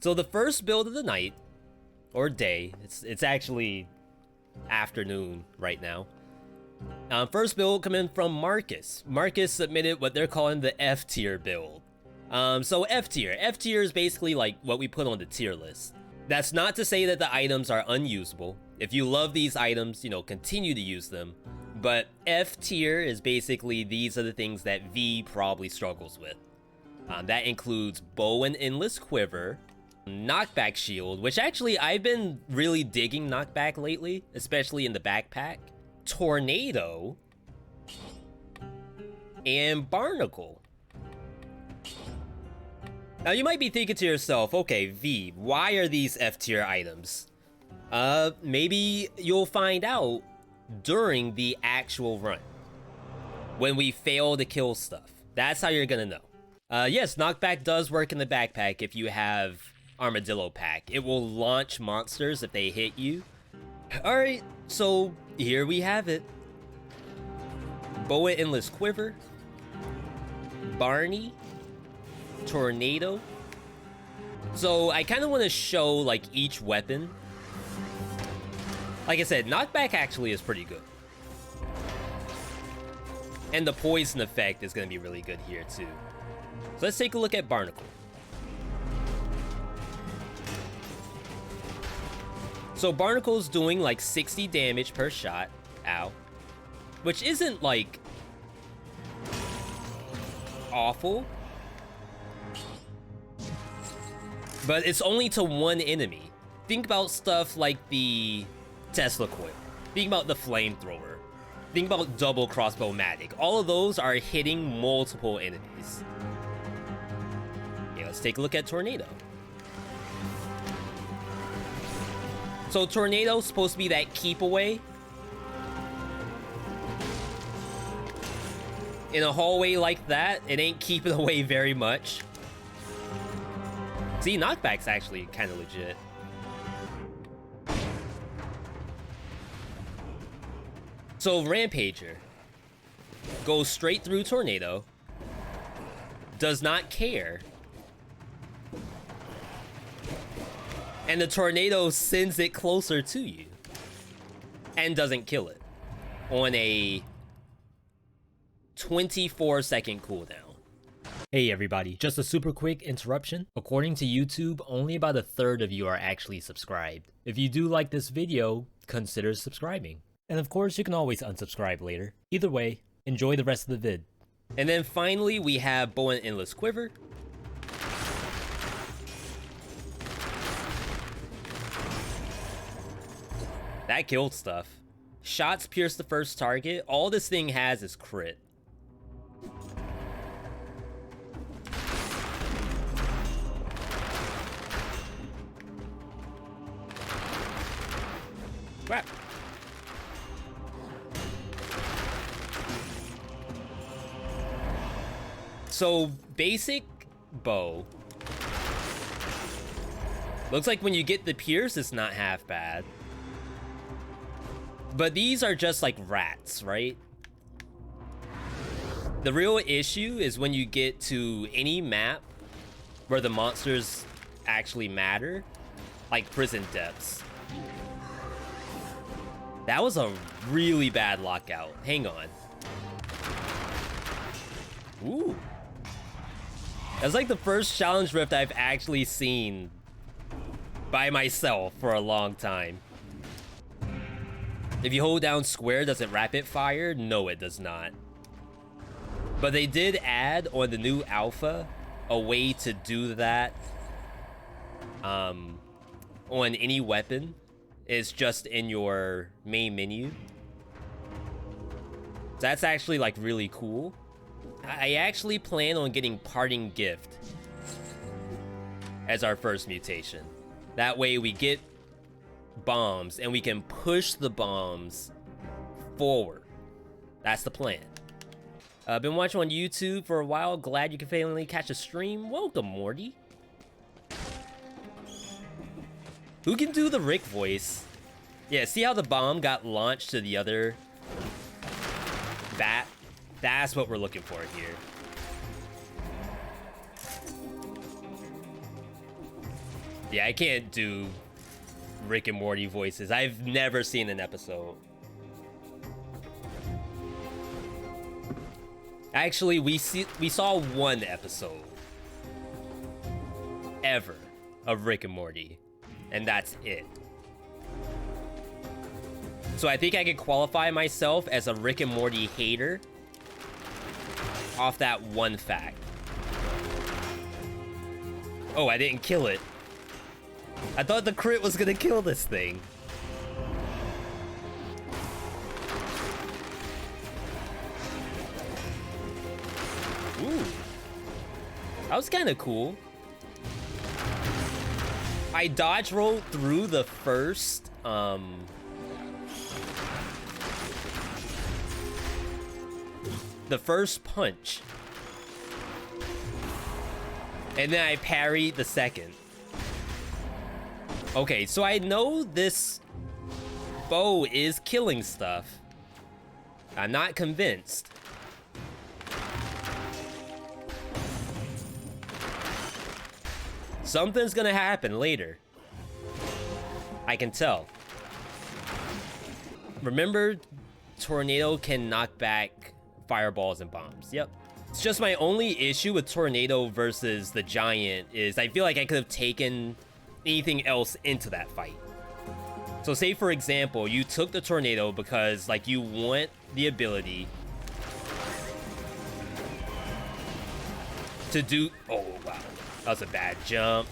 So the first build of the night, or day, it's actually afternoon right now. First build coming from Marcus. Marcus submitted what they're calling the F tier build. So F tier is basically like what we put on the tier list. That's not to say that the items are unusable. If you love these items, you know, continue to use them. But F tier is basically these are the things that V probably struggles with. That includes bow and endless quiver, knockback shield, which actually I've been really digging knockback lately, especially in the backpack, tornado, and barnacle. Now you might be thinking to yourself, okay, V, why are these F tier items? Maybe you'll find out during the actual run, when we fail to kill stuff. That's how you're gonna know. Yes, knockback does work in the backpack if you have Armadillo Pack. It will launch monsters if they hit you. Alright, so here we have it. Boa Endless Quiver, Barney, Tornado. So I kind of want to show like each weapon. Like I said, knockback actually is pretty good. And the poison effect is going to be really good here too. So let's take a look at Barnacle. So Barnacle's doing like 60 damage per shot. Ow. Which isn't like awful. But it's only to one enemy. Think about stuff like the Tesla coil. Think about the flamethrower. Think about double crossbow-matic. All of those are hitting multiple enemies. Okay, let's take a look at Tornado. So Tornado's supposed to be that keep away. In a hallway like that, it ain't keeping away very much. See, knockback's actually kind of legit. So Rampager goes straight through Tornado, does not care, and the Tornado sends it closer to you and doesn't kill it on a 24-second cooldown. Hey everybody, just a super quick interruption. According to YouTube, only about a third of you are actually subscribed. If you do like this video, consider subscribing. And of course, you can always unsubscribe later. Either way, enjoy the rest of the vid. And then finally, we have Bow and Endless Quiver. That killed stuff. Shots pierce the first target. All this thing has is crit. Crap. So basic bow. Looks like when you get the pierce, it's not half bad. But these are just like rats, right? The real issue is when you get to any map where the monsters actually matter, like prison depths. That was a really bad lockout. Hang on. Ooh. That's like the first challenge rift I've actually seen by myself for a long time. If you hold down square, does it rapid fire? No, it does not. But they did add on the new alpha a way to do that on any weapon. It's just in your main menu. That's actually like really cool. I actually plan on getting Parting Gift as our first mutation. That way we get bombs and we can push the bombs forward. That's the plan. I've been watching on YouTube for a while. Glad you can finally catch a stream. Welcome, Morty. Who can do the Rick voice? Yeah, see how the bomb got launched to the other bat? That's what we're looking for here. Yeah, I can't do Rick and Morty voices. I've never seen an episode. Actually, we saw one episode ever of Rick and Morty, and that's it. So I think I could qualify myself as a Rick and Morty hater off that one fact. Oh, I didn't kill it. I thought the crit was gonna kill this thing. Ooh. That was kind of cool. I dodge rolled through the first, the first punch. And then I parried the second. Okay, so I know this bow is killing stuff. I'm not convinced. Something's gonna happen later. I can tell. Remember, Tornado can knock back fireballs and bombs. Yep. It's just my only issue with Tornado versus the Giant is I feel like I could have taken anything else into that fight. So say, for example, you took the Tornado because, like, you want the ability to do... Oh, wow. That was a bad jump.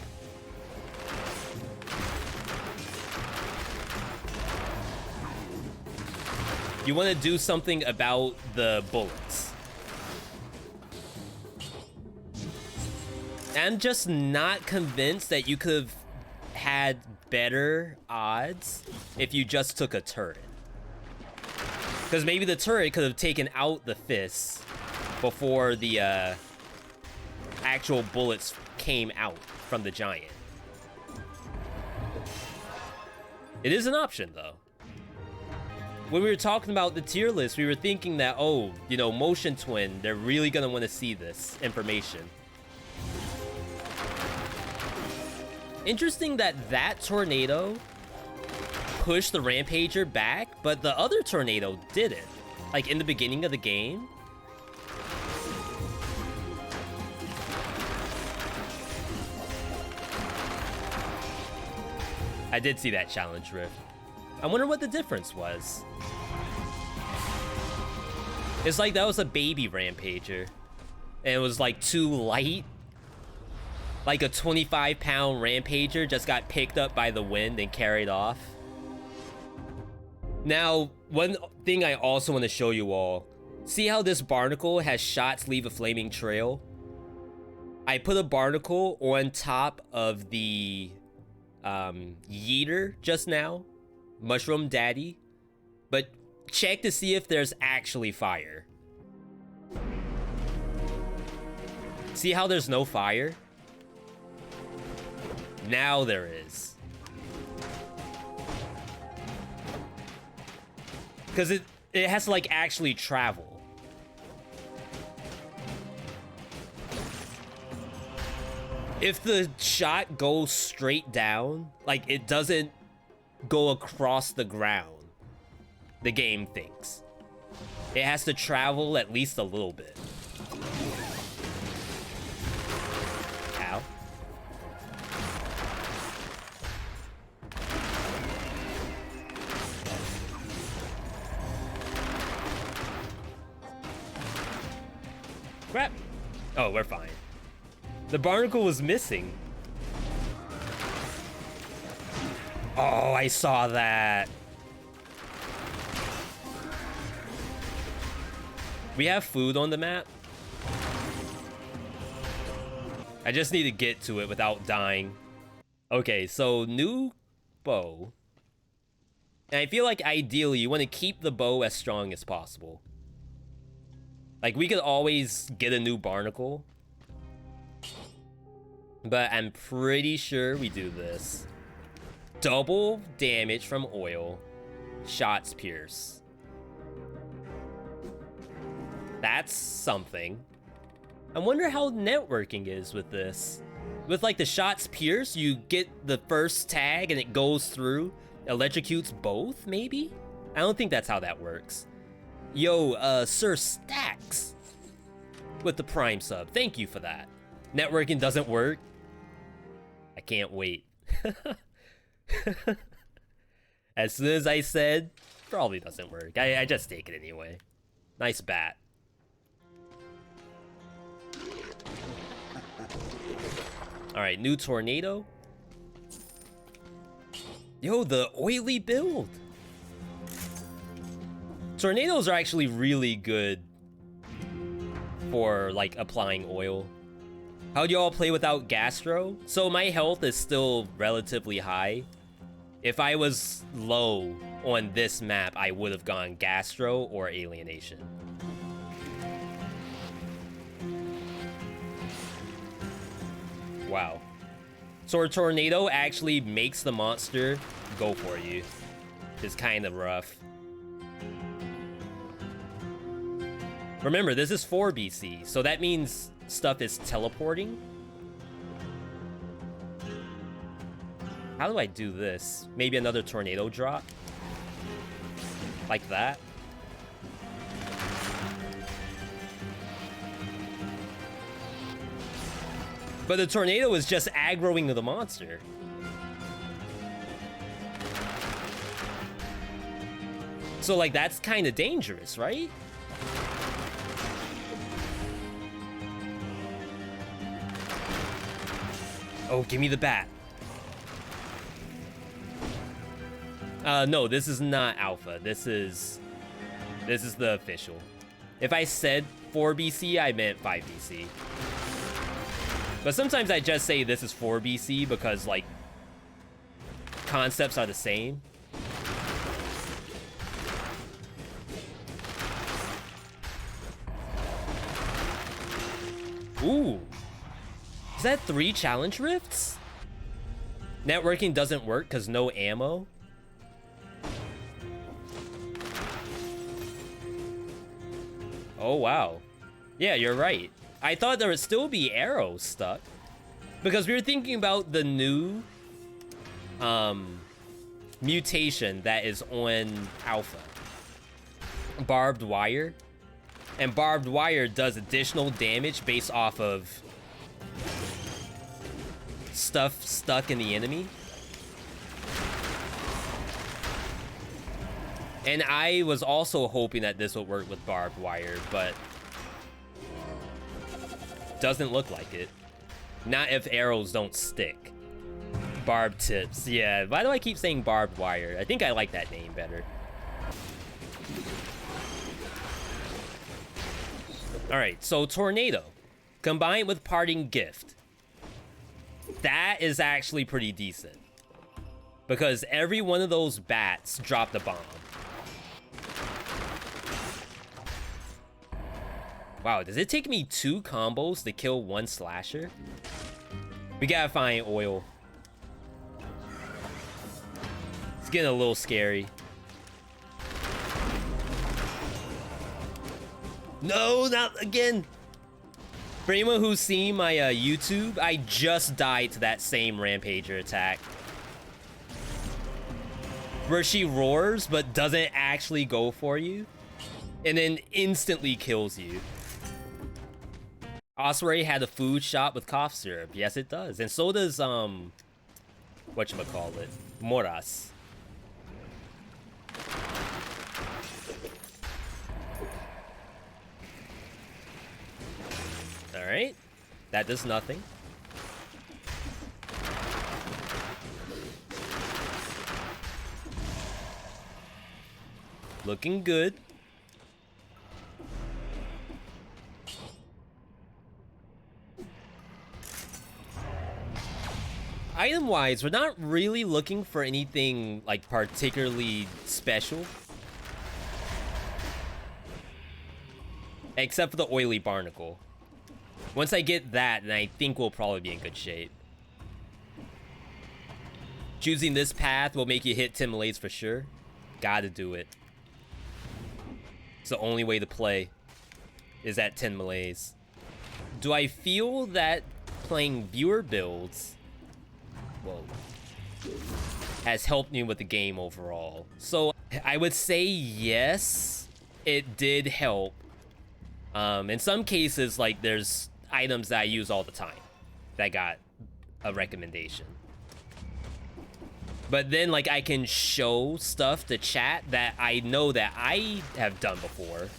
You want to do something about the bullets. I'm just not convinced that you could have had better odds if you just took a turret. Because maybe the turret could have taken out the fists before the actual bullets came out from the Giant. It is an option, though. When we were talking about the tier list, we were thinking that, oh, you know, Motion Twin, they're really gonna want to see this information. Interesting that that Tornado pushed the Rampager back, but the other Tornado didn't. Like, in the beginning of the game. I did see that challenge rift. I wonder what the difference was. It's like that was a baby Rampager. And it was like too light. Like a 25-pound Rampager just got picked up by the wind and carried off. Now, one thing I also want to show you all. See how this barnacle has shots leave a flaming trail? I put a barnacle on top of the yeeter just now. Mushroom Daddy. But check to see if there's actually fire. See how there's no fire? Now there is. Because it has to, like, actually travel. If the shot goes straight down, like, it doesn't go across the ground, the game thinks. It has to travel at least a little bit. Ow. Crap. Oh, we're fine. The barnacle was missing. Oh, I saw that. We have food on the map. I just need to get to it without dying. Okay, so new bow. And I feel like ideally you want to keep the bow as strong as possible. Like, we could always get a new barnacle. But I'm pretty sure we do this. Double damage from oil. Shots pierce. That's something. I wonder how networking is with this. With like the shots pierce, you get the first tag and it goes through, electrocutes both, maybe? I don't think that's how that works. Yo, Sir Stacks with the Prime sub. Thank you for that. Networking doesn't work. I can't wait. As soon as I said, probably doesn't work. I just take it anyway. Nice bat. Alright, new tornado. Yo, the oily build. Tornadoes are actually really good for like applying oil. How do y'all play without gastro? So my health is still relatively high. If I was low on this map, I would have gone gastro or alienation. Wow. So a tornado actually makes the monster go for you. It's kind of rough. Remember, this is 4 BC, so that means stuff is teleporting. How do I do this? Maybe another tornado drop? Like that? But the tornado is just aggroing the monster. So, like, that's kind of dangerous, right? Oh, give me the bat. No, this is not alpha. This is the official. If I said 4 BC, I meant 5 BC. But sometimes I just say this is 4 BC because, like, concepts are the same. Ooh. Is that 3 challenge rifts? Networking doesn't work because no ammo. Oh, wow. Yeah, you're right. I thought there would still be arrows stuck. Because we were thinking about the new mutation that is on Alpha. Barbed wire. And barbed wire does additional damage based off of stuff stuck in the enemy. And I was also hoping that this would work with barbed wire, but doesn't look like it. Not if arrows don't stick. Barbed tips. Yeah, why do I keep saying barbed wire? I think I like that name better. Alright, so tornado. Combined with parting gift. That is actually pretty decent. Because every one of those bats dropped a bomb. Wow, does it take me 2 combos to kill 1 slasher? We gotta find oil. It's getting a little scary. No, not again! For anyone who's seen my YouTube, I just died to that same Rampager attack. Where she roars, but doesn't actually go for you. And then instantly kills you. Osprey had a food shop with cough syrup. Yes, it does. And so does, whatchamacallit? Moras. Alright. That does nothing. Looking good. Item-wise, we're not really looking for anything, like, particularly special. Except for the oily barnacle. Once I get that, then I think we'll probably be in good shape. Choosing this path will make you hit 10 Malaise for sure. Gotta do it. It's the only way to play. Is at 10 Malaise. Do I feel that playing viewer builds, whoa, has helped me with the game overall. So I would say yes, it did help. In some cases, like there's items that I use all the time that got a recommendation. But then like I can show stuff to chat that I know that I have done before,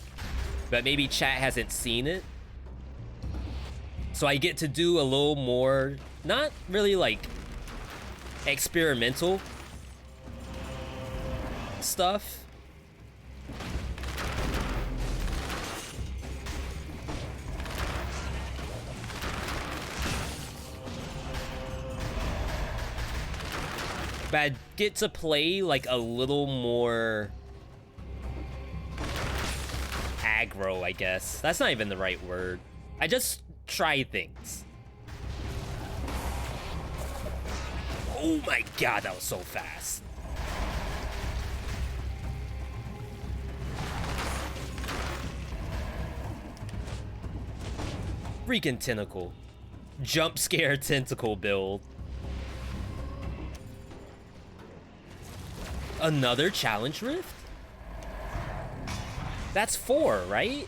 but maybe chat hasn't seen it. So I get to do a little more, not really like experimental stuff. But I get to play like a little more aggro, I guess. That's not even the right word. I just try things. Oh my god, that was so fast. Freaking tentacle. Jump scare tentacle build. Another challenge rift? That's 4, right?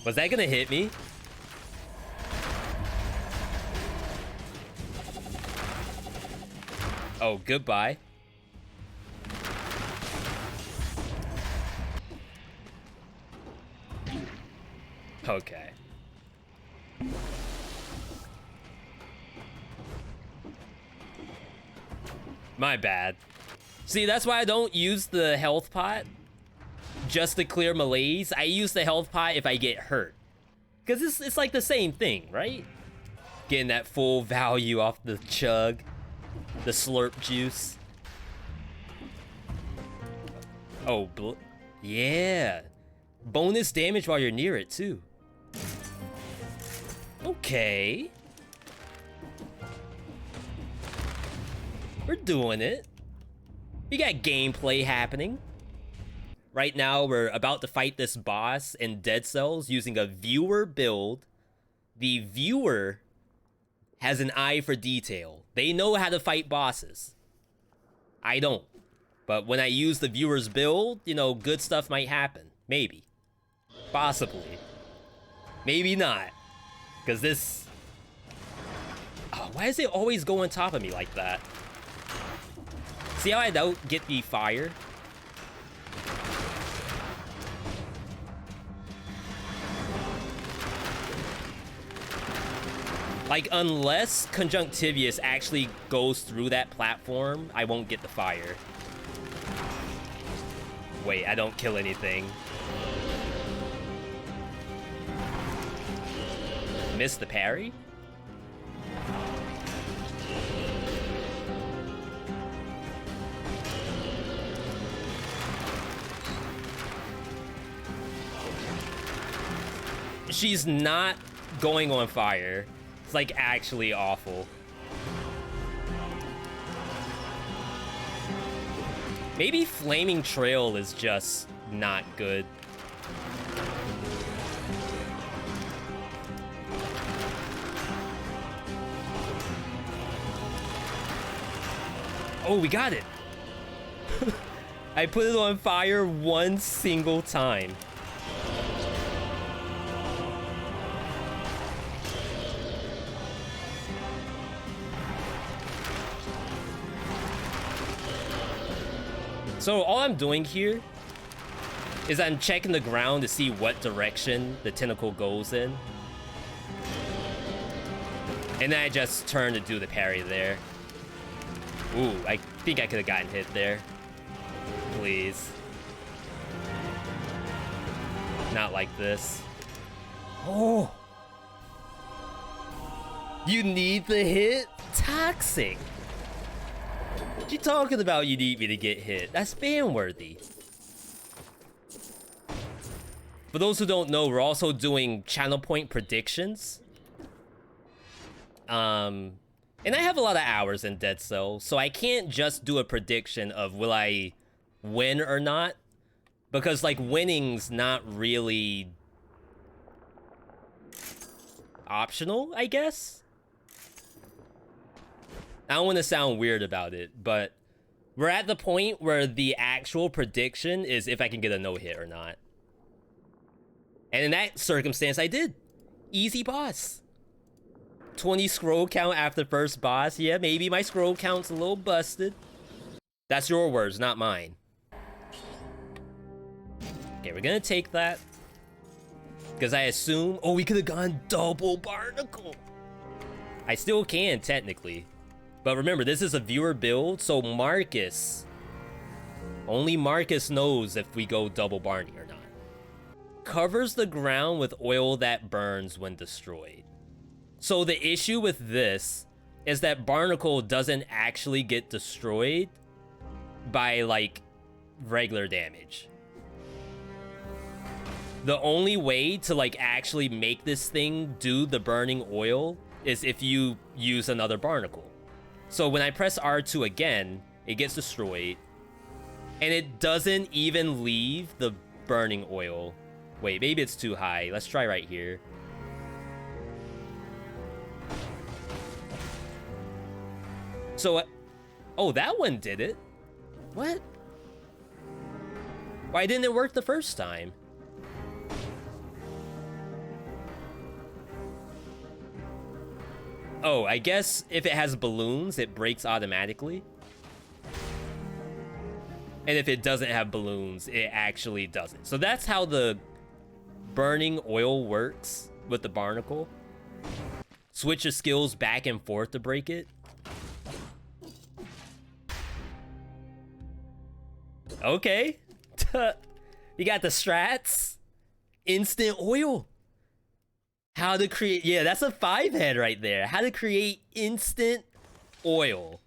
Was that gonna hit me? Oh, goodbye. Okay. My bad. See, that's why I don't use the health pot just to clear Malaise. I use the health pot if I get hurt. Because it's like the same thing, right? Getting that full value off the chug. The slurp juice. Oh, yeah. Bonus damage while you're near it, too. Okay. We're doing it. We got gameplay happening. Right now, we're about to fight this boss in Dead Cells using a viewer build. The viewer has an eye for detail. They know how to fight bosses. I don't. But when I use the viewer's build, you know, good stuff might happen. Maybe. Possibly. Maybe not. Because this... Oh, why does it always go on top of me like that? See how I don't get the fire? Like, unless Conjunctivius actually goes through that platform, I won't get the fire. Wait, I don't kill anything. Missed the parry? She's not going on fire. It's like actually awful. Maybe Flaming Trail is just not good. Oh, we got it. I put it on fire one single time. So all I'm doing here is I'm checking the ground to see what direction the tentacle goes in. And then I just turn to do the parry there. Ooh, I think I could have gotten hit there. Please. Not like this. Oh! You need the hit? Toxic! What you talking about you need me to get hit? That's fan-worthy. For those who don't know, we're also doing channel point predictions. And I have a lot of hours in Dead Cells, so I can't just do a prediction of will I win or not. Because, like, winning's not really optional, I guess? I don't want to sound weird about it, but we're at the point where the actual prediction is if I can get a no-hit or not. And in that circumstance, I did. Easy boss. 20 scroll count after first boss. Yeah, maybe my scroll count's a little busted. That's your words, not mine. Okay, we're gonna take that. Because I assume... Oh, we could have gone double barnacle. I still can, technically. But remember, this is a viewer build, so Marcus... Only Marcus knows if we go double Barney or not. Covers the ground with oil that burns when destroyed. So the issue with this is that Barnacle doesn't actually get destroyed by, like, regular damage. The only way to, like, actually make this thing do the burning oil is if you use another Barnacle. So when I press R2 again, it gets destroyed. And it doesn't even leave the burning oil. Wait, maybe it's too high. Let's try right here. So, oh, that one did it. What? Why didn't it work the first time? Oh, I guess if it has balloons, it breaks automatically. And if it doesn't have balloons, it actually doesn't. So that's how the burning oil works with the Barnacle. Switch your skills back and forth to break it. Okay. You got the strats. Instant oil. How to create... Yeah, that's a 5-head right there. How to create instant oil.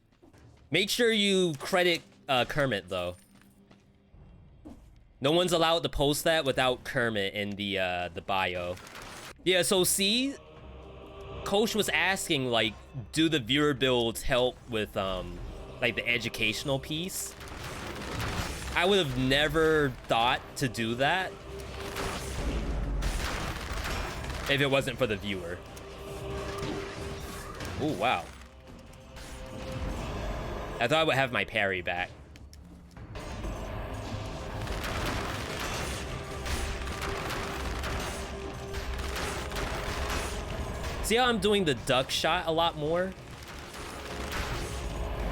Make sure you credit Kermit, though. No one's allowed to post that without Kermit in the bio. Yeah, so see? Coach was asking, like, do the viewer builds help with, like, the educational piece? I would have never thought to do that if it wasn't for the viewer. Oh, wow. I thought I would have my parry back. See how I'm doing the duck shot a lot more?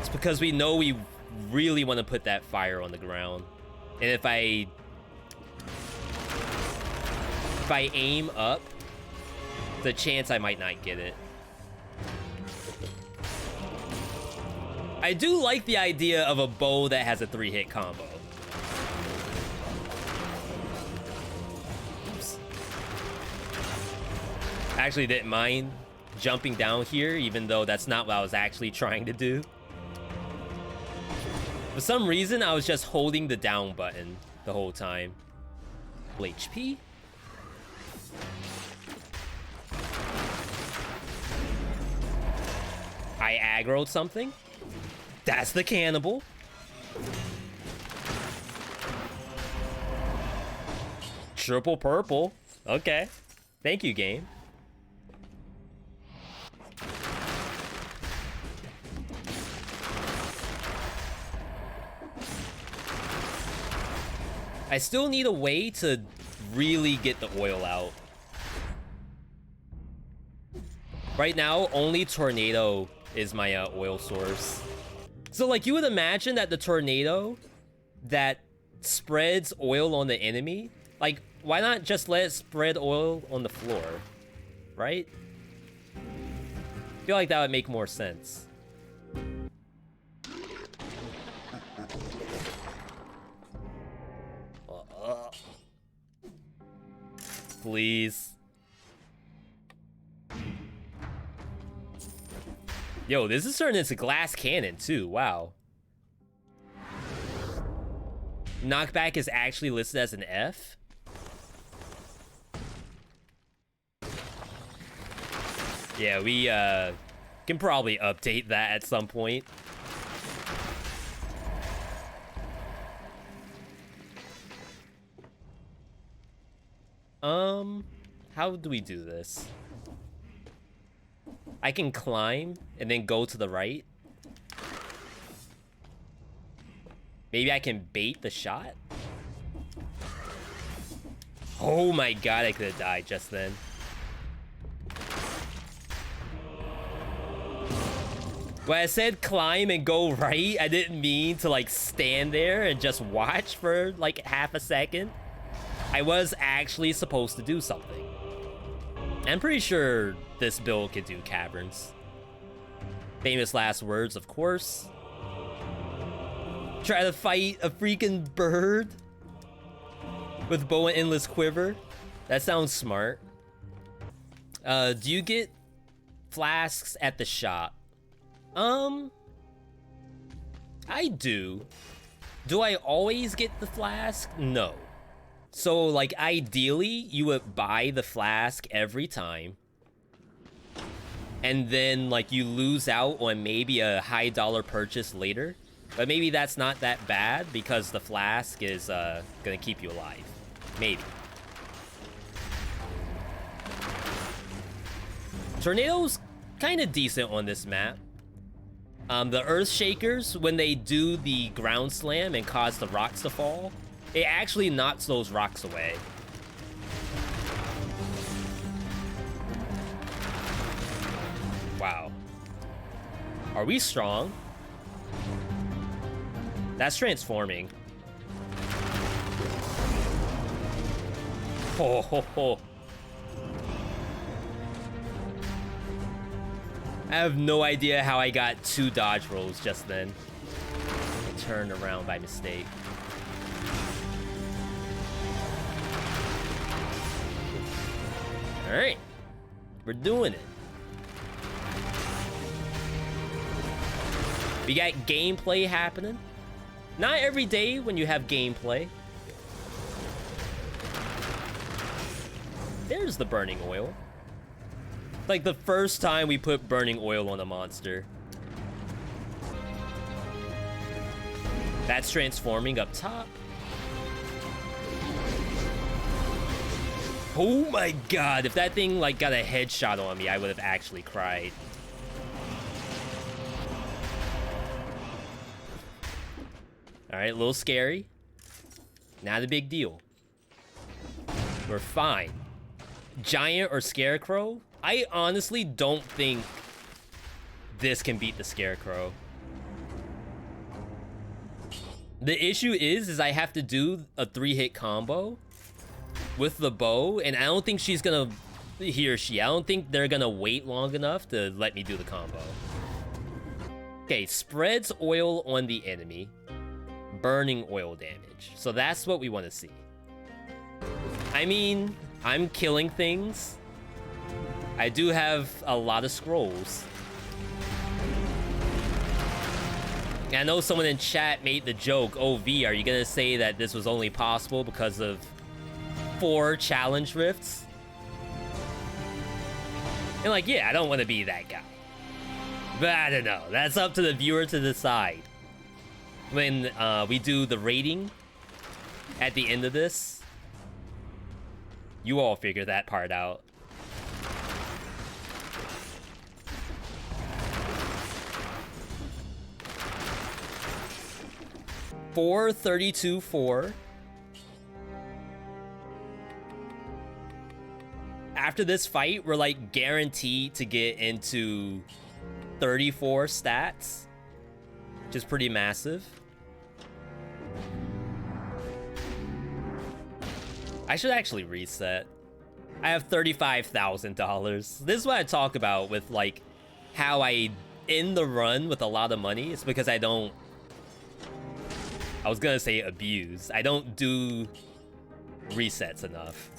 It's because we know we really want to put that fire on the ground. And if I aim up, the chance I might not get it. I do like the idea of a bow that has a 3-hit combo. Oops. I actually didn't mind jumping down here, even though that's not what I was actually trying to do. For some reason, I was just holding the down button the whole time. HP? I aggroed something? That's the cannibal. Triple purple. Okay. Thank you, game. I still need a way to really get the oil out. Right now, only tornado is my oil source. So, like, you would imagine that the tornado that spreads oil on the enemy, like, why not just let it spread oil on the floor, right? I feel like that would make more sense. Please. Yo, this is turning into glass cannon too. Wow. Knockback is actually listed as an F. Yeah, we can probably update that at some point. How do we do this? I can climb and then go to the right. Maybe I can bait the shot? Oh my god, I could have died just then. When I said climb and go right, I didn't mean to like stand there and just watch for like half a second. I was actually supposed to do something. I'm pretty sure this build could do caverns. Famous last words, of course. Try to fight a freaking bird with bow and endless quiver. That sounds smart. Do you get flasks at the shop? I do. Do I always get the flask? No. So, like, ideally, you would buy the flask every time. And then, like, you lose out on maybe a high dollar purchase later. But maybe that's not that bad because the flask is gonna keep you alive. Maybe. Tornadoes kind of decent on this map. The Earth Shakers, when they do the ground slam and cause the rocks to fall, it actually knocks those rocks away. Wow. Are we strong? That's transforming. Ho ho ho. I have no idea how I got 2 dodge rolls just then. I turned around by mistake. Alright. We're doing it. We got gameplay happening. Not every day when you have gameplay. There's the burning oil. Like the first time we put burning oil on a monster. That's transforming up top. Oh my god, if that thing like got a headshot on me, I would have actually cried. Alright, a little scary. Not a big deal. We're fine. Giant or Scarecrow? I honestly don't think this can beat the Scarecrow. The issue is I have to do a 3-hit combo with the bow, and I don't think she's gonna, he or she, I don't think they're gonna wait long enough to let me do the combo. Okay, spreads oil on the enemy. Burning oil damage. So that's what we want to see. I mean, I'm killing things. I do have a lot of scrolls. I know someone in chat made the joke, oh V, are you gonna say that this was only possible because of 4 challenge rifts? And like, yeah, I don't want to be that guy. But I don't know. That's up to the viewer to decide. When we do the rating at the end of this, you all figure that part out. $432.4. After this fight, we're like guaranteed to get into 34 stats, which is pretty massive. I should actually reset. I have $35,000. This is what I talk about with like how I end the run with a lot of money. It's because I don't, I was gonna say abuse. I don't do resets enough.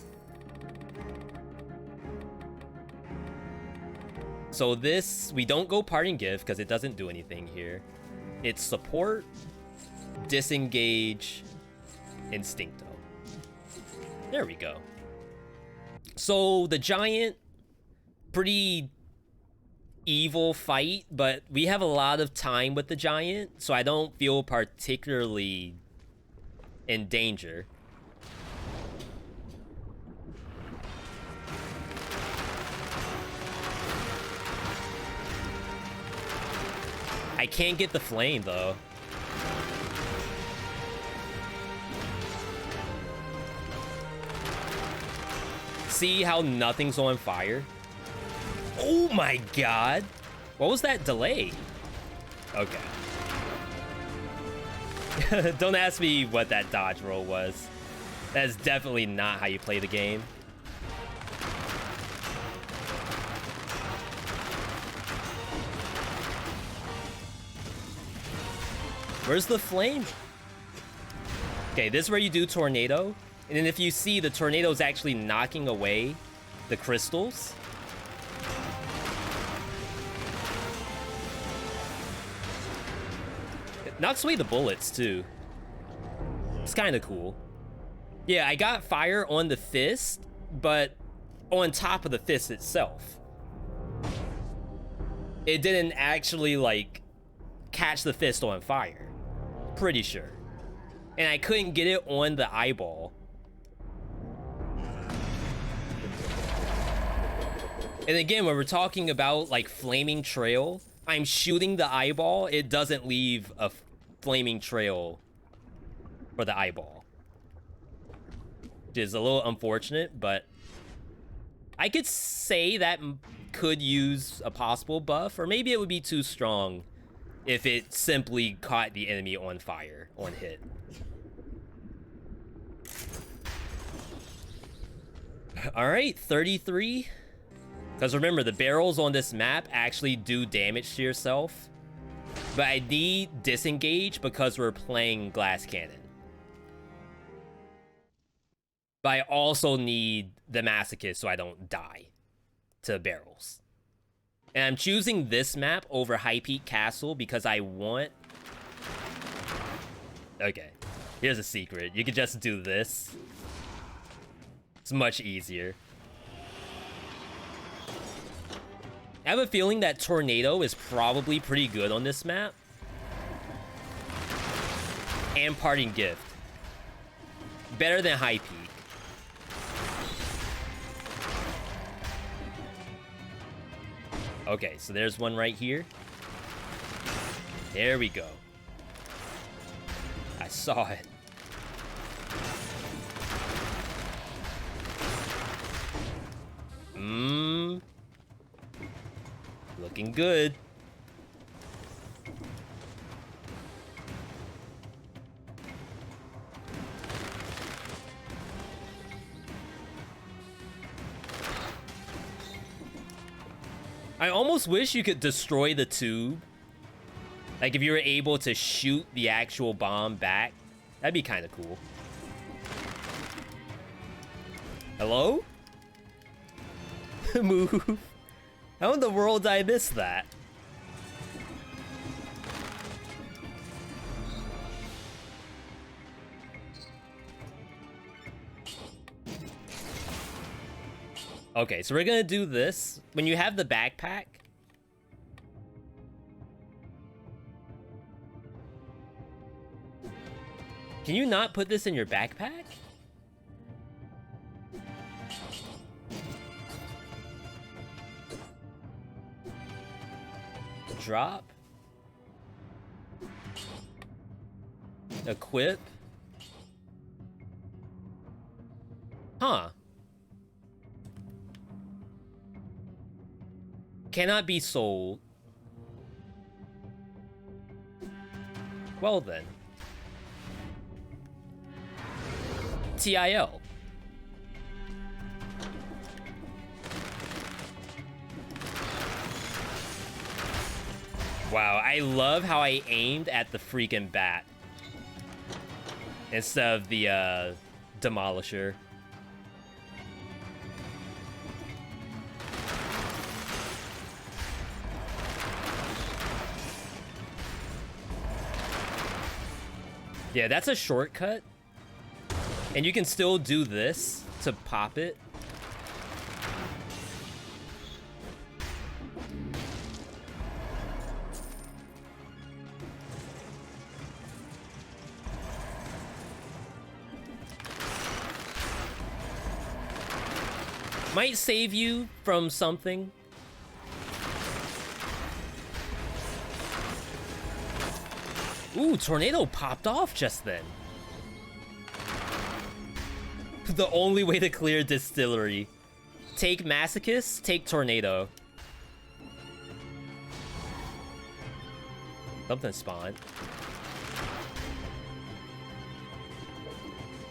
So this, we don't go parting gift because it doesn't do anything here. It's support, disengage, instincto. There we go. So the giant, pretty evil fight, but we have a lot of time with the giant, so I don't feel particularly in danger. I can't get the flame, though. See how nothing's on fire? Oh my god. What was that delay? Okay. Don't ask me what that dodge roll was. That is definitely not how you play the game. Where's the flame? Okay, this is where you do tornado. And then if you see, the tornado is actually knocking away the crystals. It knocks away the bullets, too. It's kind of cool. Yeah, I got fire on the fist, but on top of the fist itself. It didn't actually, like, catch the fist on fire. Pretty sure. And I couldn't get it on the eyeball. And again, when we're talking about, like, flaming trail, I'm shooting the eyeball. It doesn't leave a flaming trail for the eyeball. Which is a little unfortunate, but I could say that could use a possible buff, or maybe it would be too strong if it simply caught the enemy on fire, on hit. Alright, 33. Because remember, the barrels on this map actually do damage to yourself. But I need disengage because we're playing glass cannon. But I also need the masochist so I don't die to barrels. And I'm choosing this map over High Peak Castle because I want... Okay, here's a secret. You can just do this. It's much easier. I have a feeling that Tornado is probably pretty good on this map. And Parting Gift. Better than High Peak. Okay, so there's one right here. There we go. I saw it. Looking good. I almost wish you could destroy the tube. Like if you were able to shoot the actual bomb back. That'd be kind of cool. Hello? Move. How in the world did I miss that? Okay, so we're gonna do this. When you have the backpack, can you not put this in your backpack? Drop. Equip. Huh. Cannot be sold. Well then. TIL. Wow, I love how I aimed at the freaking bat instead of the demolisher. Yeah, that's a shortcut. And you can still do this to pop it. Might save you from something. Ooh, tornado popped off just then. The only way to clear distillery. Take masochist, take tornado. Something spawned.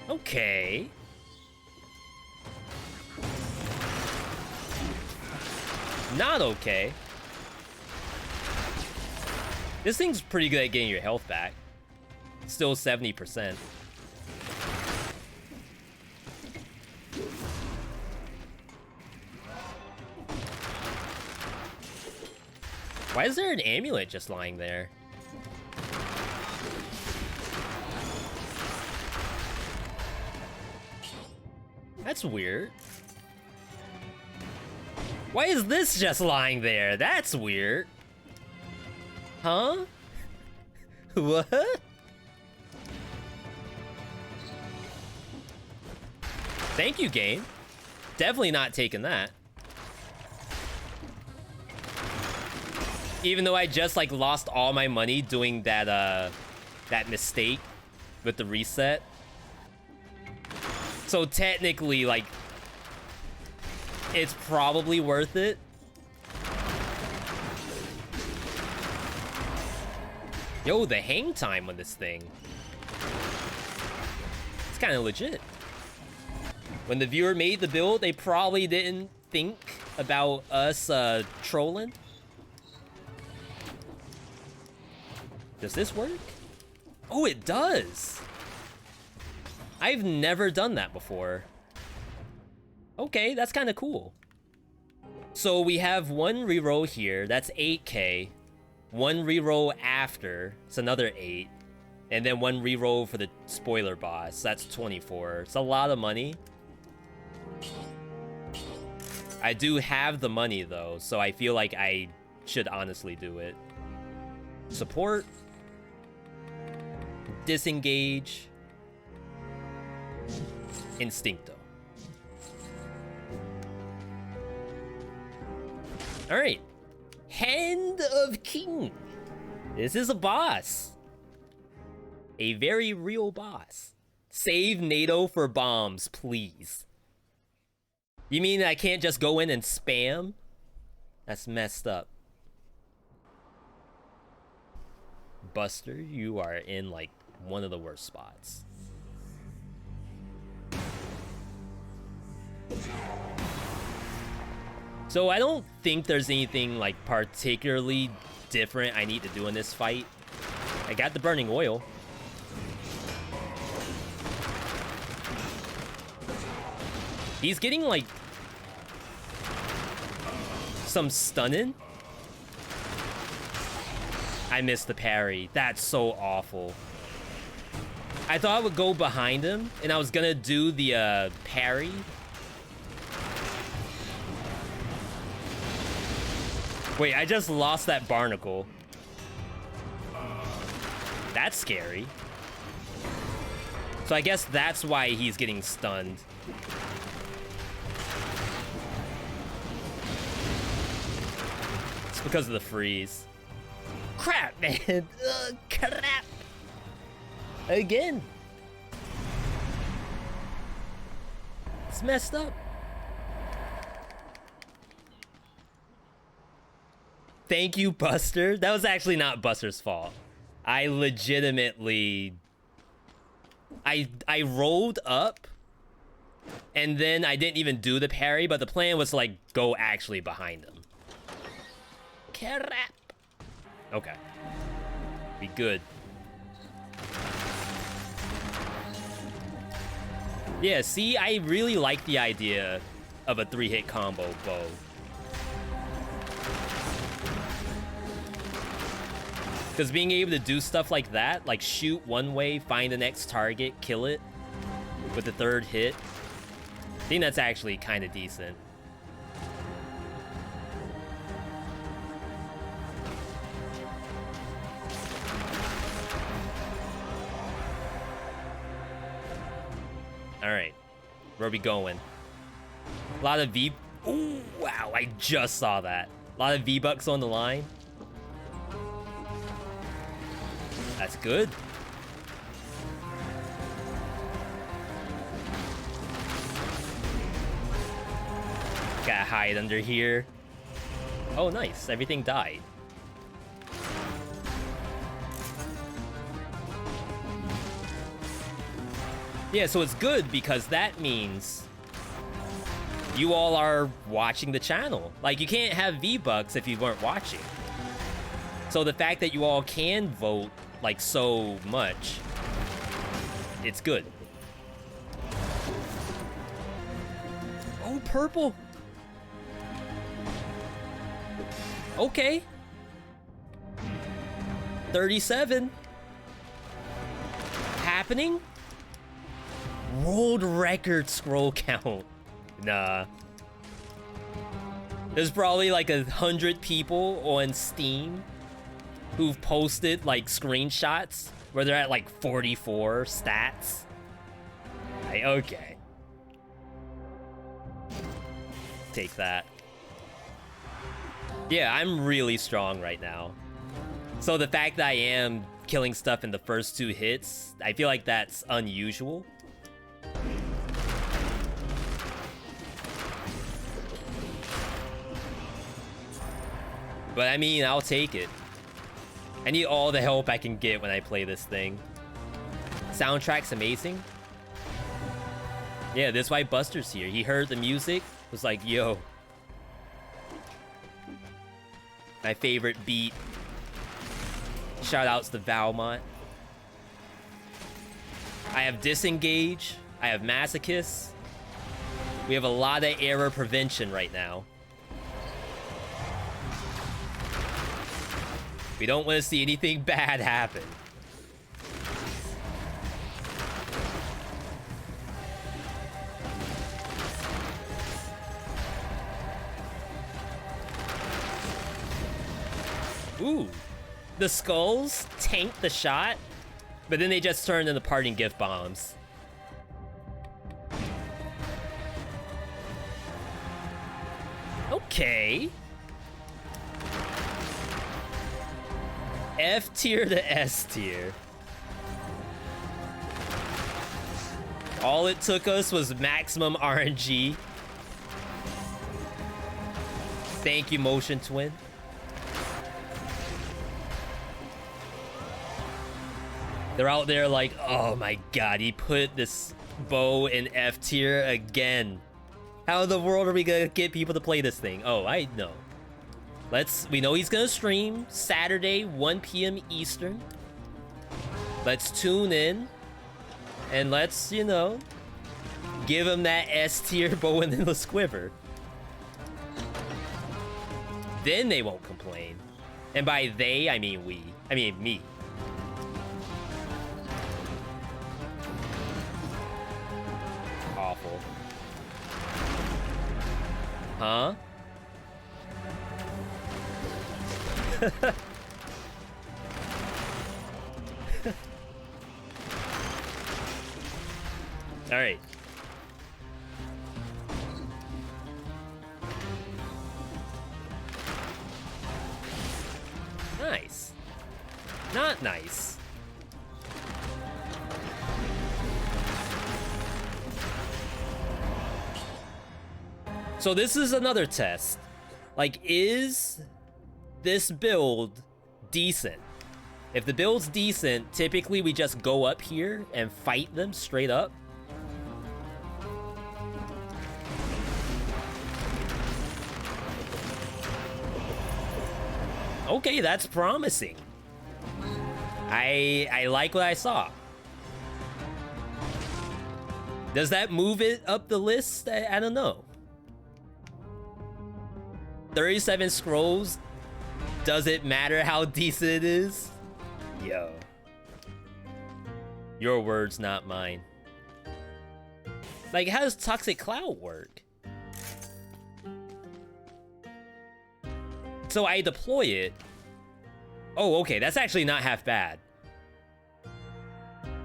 Okay. Not okay. This thing's pretty good at getting your health back. Still 70%. Why is there an amulet just lying there? That's weird. Why is this just lying there? That's weird. Huh? What? Thank you, game. Definitely not taking that. Even though I just like lost all my money doing that that mistake with the reset. So technically, like, it's probably worth it. Yo, the hang time on this thing. It's kind of legit. When the viewer made the build, they probably didn't think about us trolling. Does this work? Oh, it does. I've never done that before. Okay, that's kind of cool. So we have one reroll here, that's 8k. One reroll after, it's another 8. And then one reroll for the spoiler boss, that's 24. It's a lot of money. I do have the money though, so I feel like I should honestly do it. Support. Disengage. Instincto. Alright. Hand of King. This is a boss. A very real boss. Save NATO for bombs, please. You mean I can't just go in and spam? That's messed up. Buster, you are in like one of the worst spots. So I don't think there's anything like particularly different I need to do in this fight. I got the burning oil. He's getting like some stunning. I missed the parry. That's so awful. I thought I would go behind him and I was gonna do the parry. Wait, I just lost that barnacle. That's scary. So I guess that's why he's getting stunned. It's because of the freeze. Crap, man. Crap. Again. It's messed up. Thank you, Buster. That was actually not Buster's fault. I legitimately... I rolled up, and then I didn't even do the parry, but the plan was to, like, go actually behind him. Crap. Okay. Be good. Yeah, see, I really like the idea of a 3-hit combo bow. Because being able to do stuff like that, like shoot one way, find the next target, kill it with the 3rd hit, I think that's actually kind of decent. All right, where are we going? A lot of V... Ooh, wow, I just saw that. A lot of V-Bucks on the line. That's good. Gotta hide under here. Oh, nice. Everything died. Yeah, so it's good because that means you all are watching the channel. Like, you can't have V-Bucks if you weren't watching. So the fact that you all can vote, like, so much, it's good. Oh, purple. Okay. 37. Happening? World record scroll count. Nah. There's probably like 100 people on Steam who've posted like screenshots where they're at like 44 stats. Like, okay. Take that. Yeah, I'm really strong right now. So the fact that I am killing stuff in the first 2 hits, I feel like that's unusual. But I mean, I'll take it. I need all the help I can get when I play this thing. Soundtrack's amazing. Yeah, that's why Buster's here. He heard the music, was like, yo. My favorite beat. Shoutouts to Valmont. I have Disengage. I have Masochist. We have a lot of error prevention right now. We don't want to see anything bad happen. Ooh. The skulls tank the shot, but then they just turn into parting gift bombs. Okay. F tier to S tier. All it took us was maximum RNG. Thank you, Motion Twin. They're out there like, oh my god, he put this bow in F tier again. How in the world are we gonna get people to play this thing? Oh, I know. We know he's gonna stream Saturday, 1 p.m. Eastern. Let's tune in. And let's, you know, give him that S tier bow and the squiver. Then they won't complain. And by they, I mean we. I mean me. Awful. Huh? All right. Nice. Not nice. So this is another test. Like, is this build decent? If the build's decent, typically we just go up here and fight them straight up. Okay, that's promising. I like what I saw. Does that move it up the list? I don't know. 37 scrolls. Does it matter how decent it is? Yo. Your words, not mine. Like, how does Toxic Cloud work? So I deploy it. Oh, okay, that's actually not half bad.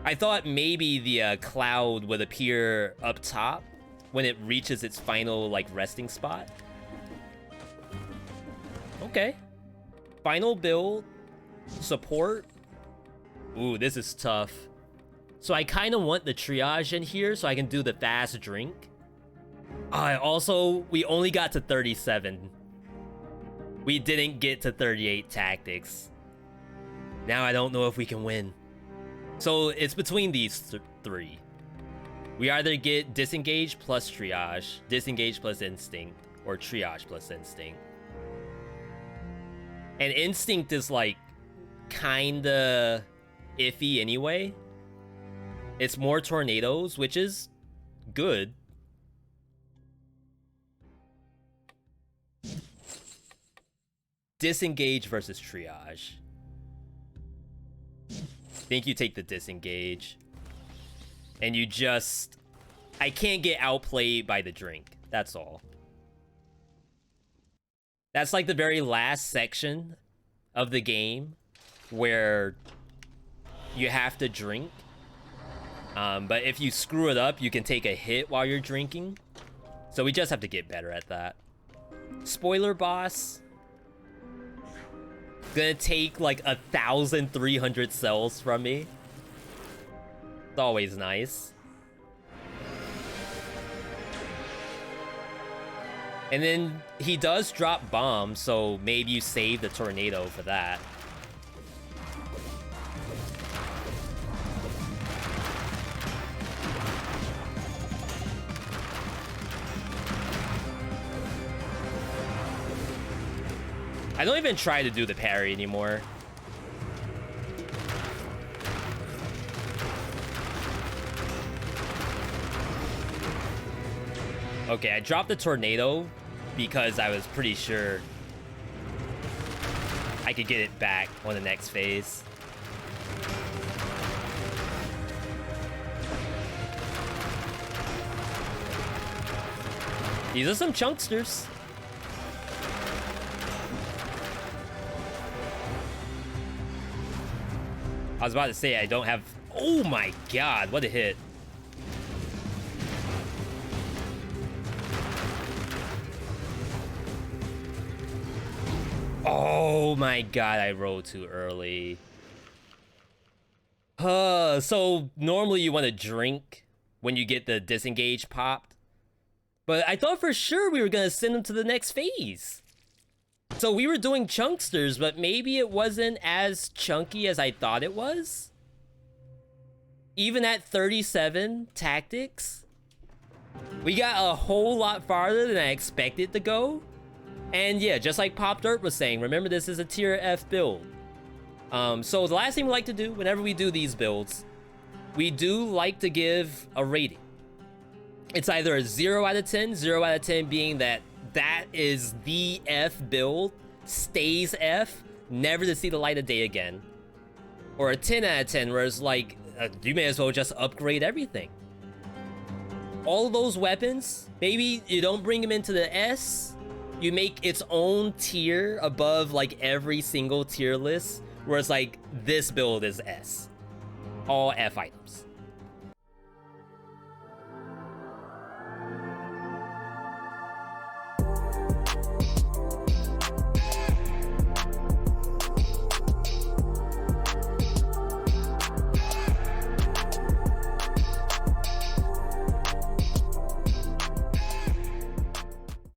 I thought maybe the cloud would appear up top when it reaches its final, like, resting spot. Okay. Final build, support, Ooh, this is tough. So I kind of want the triage in here so I can do the fast drink. Also, we only got to 37. We didn't get to 38 tactics. Now I don't know if we can win. So it's between these three. We either get disengage plus triage, disengage plus instinct, or triage plus instinct. And instinct is like kinda iffy anyway. It's more tornadoes, which is good. Disengage versus triage. I think you take the disengage. And you just... I can't get outplayed by the drink. That's all. That's like the very last section of the game where you have to drink. But if you screw it up, you can take a hit while you're drinking. So we just have to get better at that. Spoiler boss. Gonna take like 1,300 cells from me. It's always nice. And then he does drop bombs, so maybe you save the tornado for that. I don't even try to do the parry anymore. Okay, I dropped the tornado because I was pretty sure I could get it back on the next phase. These are some chunksters. I was about to say I don't have... Oh my god, what a hit. Oh my god, I rolled too early. So normally you want to drink when you get the disengage popped. But I thought for sure we were going to send him to the next phase. So we were doing chunksters, but maybe it wasn't as chunky as I thought it was. Even at 37 tactics, we got a whole lot farther than I expected to go. And yeah, just like Pop Dirt was saying, remember this is a tier F build. So the last thing we like to do whenever we do these builds, we do like to give a rating. It's either a 0 out of 10, 0 out of 10 being that is the F build, stays F, never to see the light of day again. Or a 10 out of 10 where it's like, you may as well just upgrade everything. All of those weapons, maybe you don't bring them into the S, you make its own tier above like every single tier list, where it's like, this build is S. All F items.